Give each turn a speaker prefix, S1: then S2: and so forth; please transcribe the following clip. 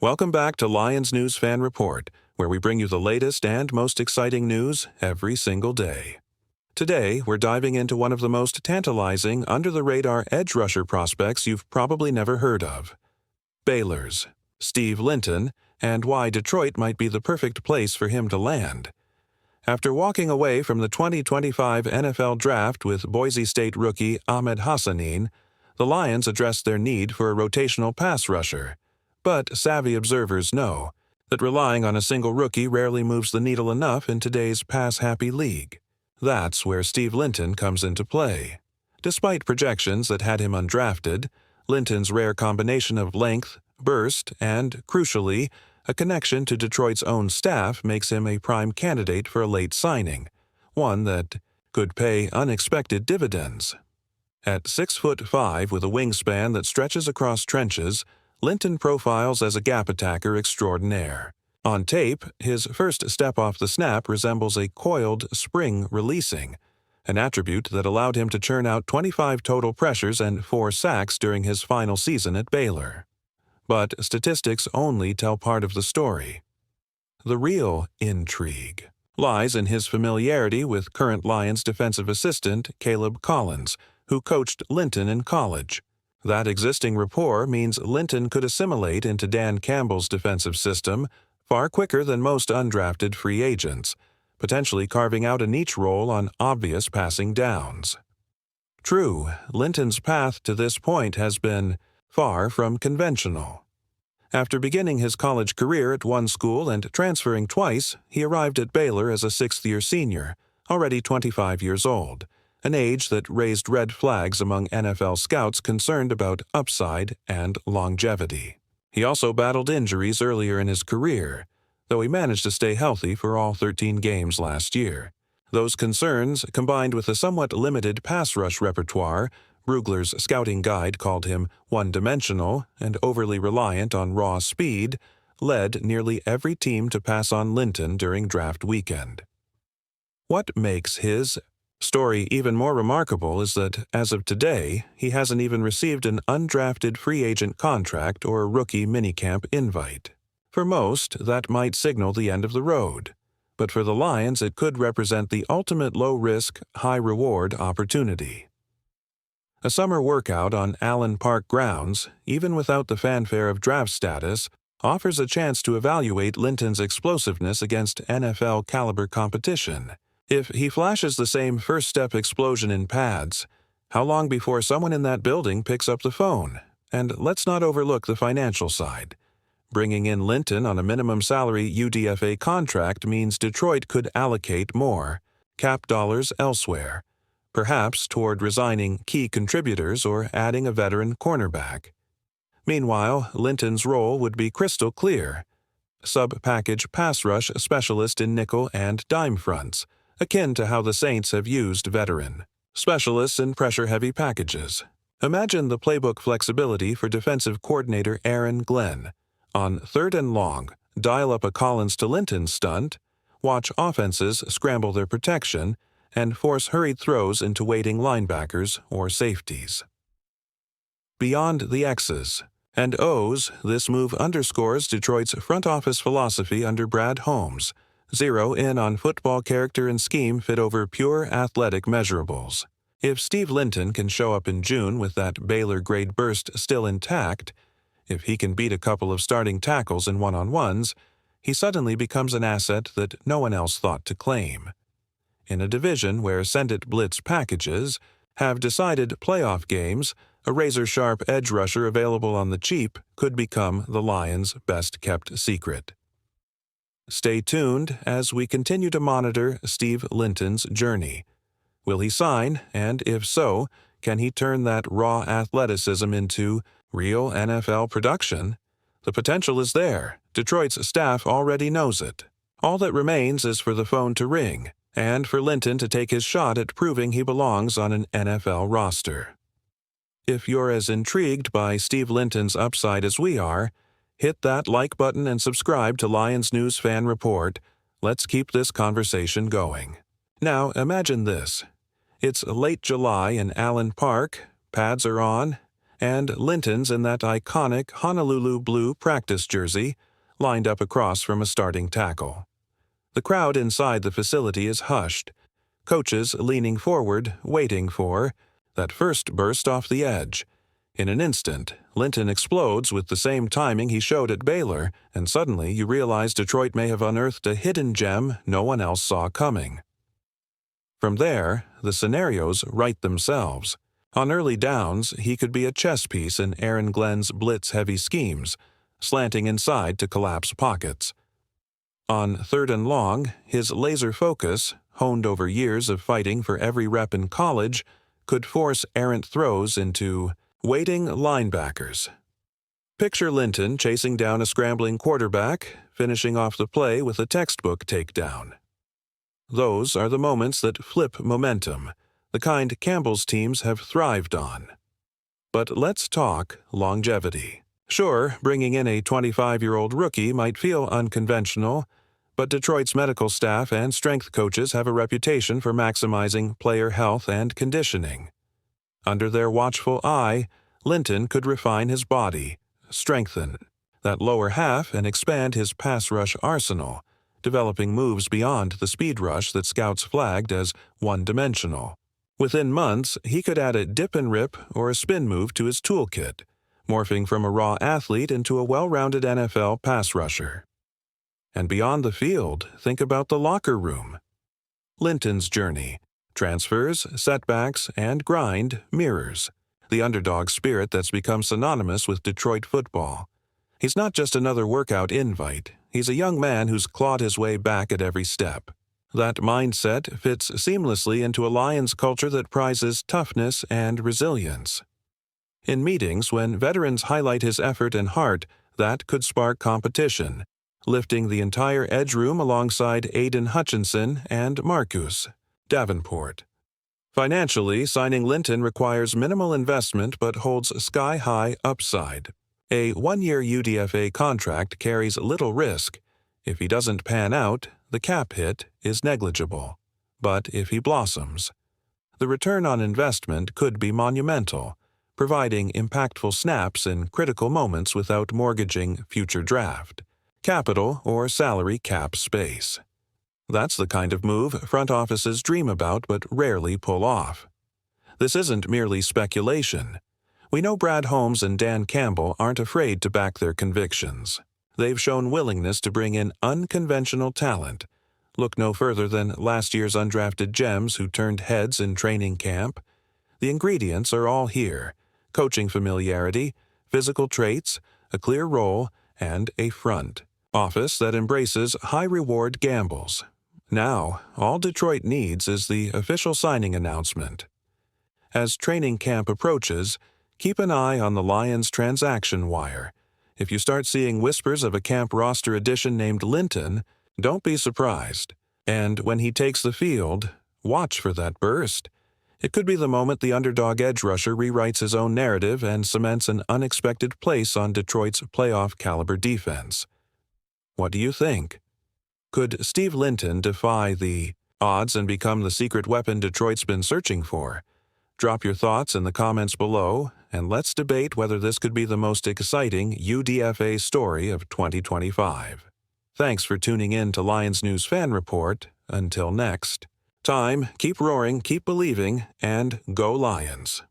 S1: Welcome back to Lions News Fan Report, where we bring you the latest and most exciting news every single day. Today, we're diving into one of the most tantalizing, under-the-radar edge rusher prospects you've probably never heard of. Baylor's Steve Linton, and why Detroit might be the perfect place for him to land. After walking away from the 2025 NFL Draft with Boise State rookie Ahmed Hassanin, the Lions addressed their need for a rotational pass rusher. But savvy observers know that relying on a single rookie rarely moves the needle enough in today's pass-happy league. That's where Steve Linton comes into play. Despite projections that had him undrafted, Linton's rare combination of length, burst, and, crucially, a connection to Detroit's own staff makes him a prime candidate for a late signing, one that could pay unexpected dividends. At 6'5" with a wingspan that stretches across trenches, Linton profiles as a gap attacker extraordinaire. On tape, his first step off the snap resembles a coiled spring releasing, an attribute that allowed him to churn out 25 total pressures and 4 sacks during his final season at Baylor. But statistics only tell part of the story. The real intrigue lies in his familiarity with current Lions defensive assistant Caleb Collins, who coached Linton in college. That existing rapport means Linton could assimilate into Dan Campbell's defensive system far quicker than most undrafted free agents, potentially carving out a niche role on obvious passing downs. True, Linton's path to this point has been far from conventional. After beginning his college career at one school and transferring twice, he arrived at Baylor as a sixth-year senior, already 25 years old, an age that raised red flags among NFL scouts concerned about upside and longevity. He also battled injuries earlier in his career, though he managed to stay healthy for all 13 games last year. Those concerns, combined with a somewhat limited pass rush repertoire, Brugler's scouting guide called him one-dimensional and overly reliant on raw speed, led nearly every team to pass on Linton during draft weekend. What makes his story even more remarkable is that, as of today, he hasn't even received an undrafted free agent contract or a rookie minicamp invite. For most, that might signal the end of the road, but for the Lions it could represent the ultimate low-risk, high-reward opportunity. A summer workout on Allen Park grounds, even without the fanfare of draft status, offers a chance to evaluate Linton's explosiveness against NFL-caliber competition. If he flashes the same first-step explosion in pads, how long before someone in that building picks up the phone? And let's not overlook the financial side. Bringing in Linton on a minimum salary UDFA contract means Detroit could allocate more cap dollars elsewhere, perhaps toward resigning key contributors or adding a veteran cornerback. Meanwhile, Linton's role would be crystal clear: sub-package pass rush specialist in nickel and dime fronts, akin to how the Saints have used veteran specialists in pressure-heavy packages. Imagine the playbook flexibility for defensive coordinator Aaron Glenn. On 3rd and long, dial up a Collins to Linton stunt, watch offenses scramble their protection, and force hurried throws into waiting linebackers or safeties. Beyond the X's and O's, this move underscores Detroit's front office philosophy under Brad Holmes: zero in on football character and scheme fit over pure athletic measurables. If Steve Linton can show up in June with that Baylor-grade burst still intact, if he can beat a couple of starting tackles in one-on-ones, he suddenly becomes an asset that no one else thought to claim. In a division where send-it blitz packages have decided playoff games, a razor-sharp edge rusher available on the cheap could become the Lions' best-kept secret. Stay tuned as we continue to monitor Steve Linton's journey. Will he sign, and if so, can he turn that raw athleticism into real NFL production? The potential is there. Detroit's staff already knows it. All that remains is for the phone to ring, and for Linton to take his shot at proving he belongs on an NFL roster. If you're as intrigued by Steve Linton's upside as we are, hit that like button and subscribe to Lions News Fan Report. Let's keep this conversation going. Now, imagine this. It's late July in Allen Park, pads are on, and Linton's in that iconic Honolulu blue practice jersey, lined up across from a starting tackle. The crowd inside the facility is hushed, coaches leaning forward, waiting for that first burst off the edge. In an instant, Linton explodes with the same timing he showed at Baylor, and suddenly you realize Detroit may have unearthed a hidden gem no one else saw coming. From there, the scenarios write themselves. On early downs, he could be a chess piece in Aaron Glenn's blitz-heavy schemes, slanting inside to collapse pockets. On 3rd and long, his laser focus, honed over years of fighting for every rep in college, could force errant throws into waiting linebackers. Picture Linton chasing down a scrambling quarterback, finishing off the play with a textbook takedown. Those are the moments that flip momentum, the kind Campbell's teams have thrived on. But let's talk longevity. Sure, bringing in a 25-year-old rookie might feel unconventional, but Detroit's medical staff and strength coaches have a reputation for maximizing player health and conditioning. Under their watchful eye, Linton could refine his body, strengthen that lower half, and expand his pass rush arsenal, developing moves beyond the speed rush that scouts flagged as one-dimensional. Within months, he could add a dip and rip or a spin move to his toolkit, morphing from a raw athlete into a well-rounded NFL pass rusher. And beyond the field, think about the locker room. Linton's journey, transfers, setbacks, and grind mirrors the underdog spirit that's become synonymous with Detroit football. He's not just another workout invite. He's a young man who's clawed his way back at every step. That mindset fits seamlessly into a Lions culture that prizes toughness and resilience. In meetings, when veterans highlight his effort and heart, that could spark competition, lifting the entire edge room alongside Aiden Hutchinson and Marcus Davenport. Financially, signing Linton requires minimal investment but holds sky-high upside. A one-year UDFA contract carries little risk. If he doesn't pan out, the cap hit is negligible. But if he blossoms, the return on investment could be monumental, providing impactful snaps in critical moments without mortgaging future draft, capital, or salary cap space. That's the kind of move front offices dream about but rarely pull off. This isn't merely speculation. We know Brad Holmes and Dan Campbell aren't afraid to back their convictions. They've shown willingness to bring in unconventional talent. Look no further than last year's undrafted gems who turned heads in training camp. The ingredients are all here: coaching familiarity, physical traits, a clear role, and a front office that embraces high-reward gambles. Now, all Detroit needs is the official signing announcement. As training camp approaches, keep an eye on the Lions transaction wire. If you start seeing whispers of a camp roster addition named Linton, don't be surprised. And when he takes the field, watch for that burst. It could be the moment the underdog edge rusher rewrites his own narrative and cements an unexpected place on Detroit's playoff-caliber defense. What do you think? Could Steve Linton defy the odds and become the secret weapon Detroit's been searching for? Drop your thoughts in the comments below, and let's debate whether this could be the most exciting UDFA story of 2025. Thanks for tuning in to Lions News Fan Report. Until next time, keep roaring, keep believing, and go Lions!